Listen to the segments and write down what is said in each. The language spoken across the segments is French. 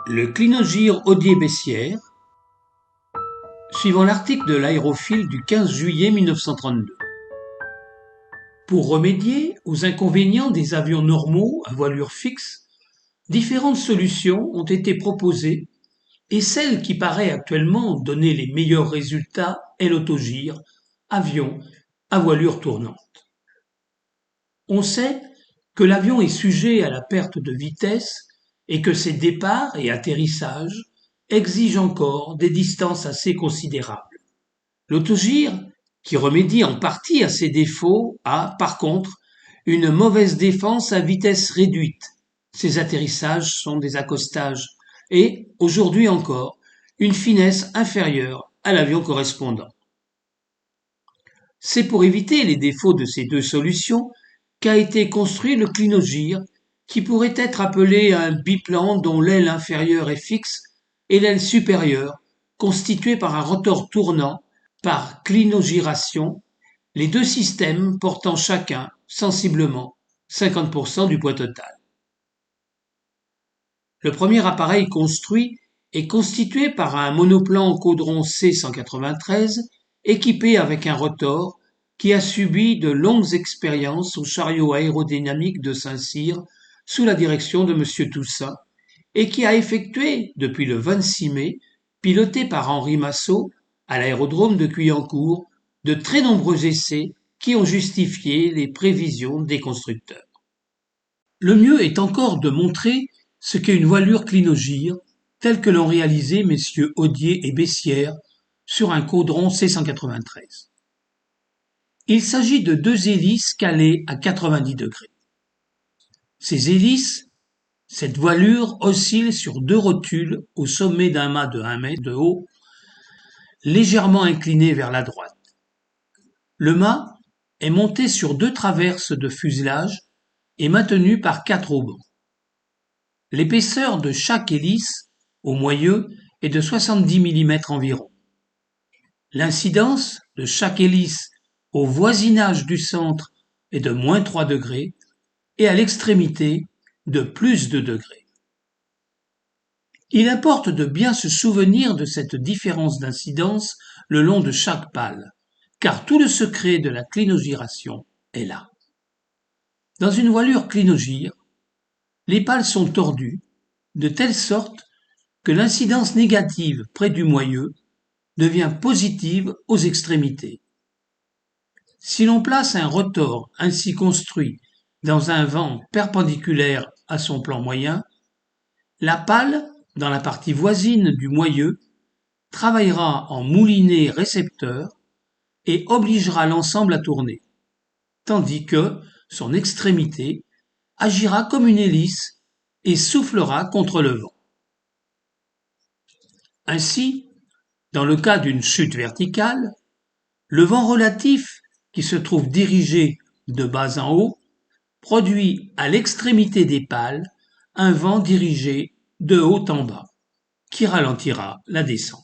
Le clinogire Odier-Bessières, suivant l'article de l'Aérophile du 15 juillet 1932. Pour remédier aux inconvénients des avions normaux à voilure fixe, différentes solutions ont été proposées et celle qui paraît actuellement donner les meilleurs résultats est l'autogire, avion à voilure tournante. On sait que l'avion est sujet à la perte de vitesse et que ses départs et atterrissages exigent encore des distances assez considérables. L'autogire, qui remédie en partie à ces défauts, a, par contre, une mauvaise défense à vitesse réduite. Ses atterrissages sont des accostages et, aujourd'hui encore, une finesse inférieure à l'avion correspondant. C'est pour éviter les défauts de ces deux solutions qu'a été construit le clinogire, qui pourrait être appelé un biplan dont l'aile inférieure est fixe et l'aile supérieure constituée par un rotor tournant par clinogiration, les deux systèmes portant chacun sensiblement 50% du poids total. Le premier appareil construit est constitué par un monoplan caudron C-193 équipé avec un rotor qui a subi de longues expériences au chariot aérodynamique de Saint-Cyr sous la direction de M. Toussaint et qui a effectué, depuis le 26 mai, piloté par Henri Massot, à l'aérodrome de Guyancourt, de très nombreux essais qui ont justifié les prévisions des constructeurs. Le mieux est encore de montrer ce qu'est une voilure clinogire, telle que l'ont réalisé messieurs Odier et Bessières sur un caudron C-193. Il s'agit de deux hélices calées à 90 degrés. Ces hélices, cette voilure oscille sur deux rotules au sommet d'un mât de 1 mètre de haut, légèrement incliné vers la droite. Le mât est monté sur deux traverses de fuselage et maintenu par 4 haubans. L'épaisseur de chaque hélice, au moyeu, est de 70 mm environ. L'incidence de chaque hélice au voisinage du centre est de -3 degrés et à l'extrémité de +2 degrés. Il importe de bien se souvenir de cette différence d'incidence le long de chaque pale, car tout le secret de la clinogiration est là. Dans une voilure clinogire, les pales sont tordues de telle sorte que l'incidence négative près du moyeu devient positive aux extrémités. Si l'on place un rotor ainsi construit dans un vent perpendiculaire à son plan moyen, la pale, dans la partie voisine du moyeu, travaillera en moulinet récepteur et obligera l'ensemble à tourner, tandis que son extrémité agira comme une hélice et soufflera contre le vent. Ainsi, dans le cas d'une chute verticale, le vent relatif qui se trouve dirigé de bas en haut produit à l'extrémité des pales un vent dirigé de haut en bas, qui ralentira la descente.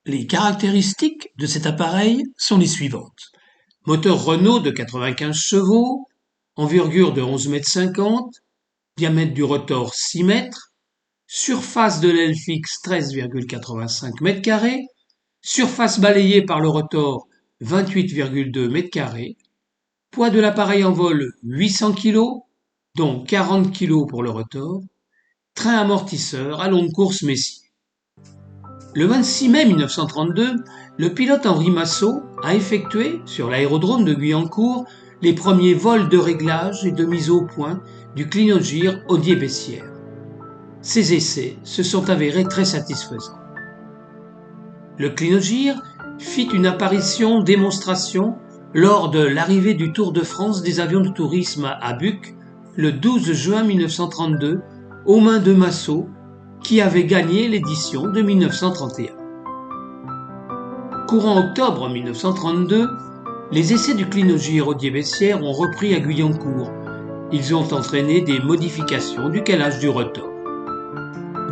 Les caractéristiques de cet appareil sont les suivantes. Moteur Renault de 95 chevaux, envergure de 11,50 m, diamètre du rotor 6 m, surface de l'aile fixe 13,85 m², surface balayée par le rotor 28,2 m², poids de l'appareil en vol 800 kg, dont 40 kg pour le rotor, train amortisseur à longue course Messier. Le 26 mai 1932, le pilote Henri Massot a effectué, sur l'aérodrome de Guyancourt, les premiers vols de réglage et de mise au point du clinogire Odier-Bessières. Ces essais se sont avérés très satisfaisants. Le clinogire fit une apparition démonstration lors de l'arrivée du Tour de France des avions de tourisme à Buc le 12 juin 1932 aux mains de Massot, qui avait gagné l'édition de 1931. Courant octobre 1932, les essais du clinogire Odier-Bessières ont repris à Guyancourt. Ils ont entraîné des modifications du calage du rotor.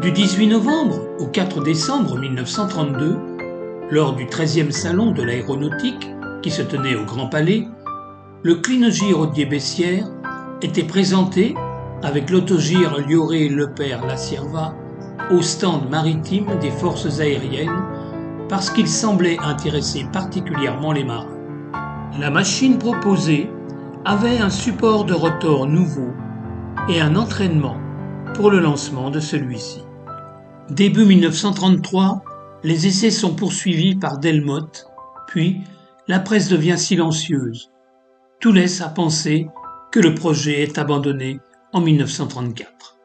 Du 18 novembre au 4 décembre 1932, lors du 13e salon de l'aéronautique qui se tenait au Grand Palais, le clinogire Odier-Bessières était présenté avec l'autogire Lioré Lepère La Cierva au stand maritime des forces aériennes parce qu'il semblait intéresser particulièrement les marins. La machine proposée avait un support de rotor nouveau et un entraînement pour le lancement de celui-ci. Début 1933, les essais sont poursuivis par Delmotte, puis la presse devient silencieuse. Tout laisse à penser que le projet est abandonné en 1934.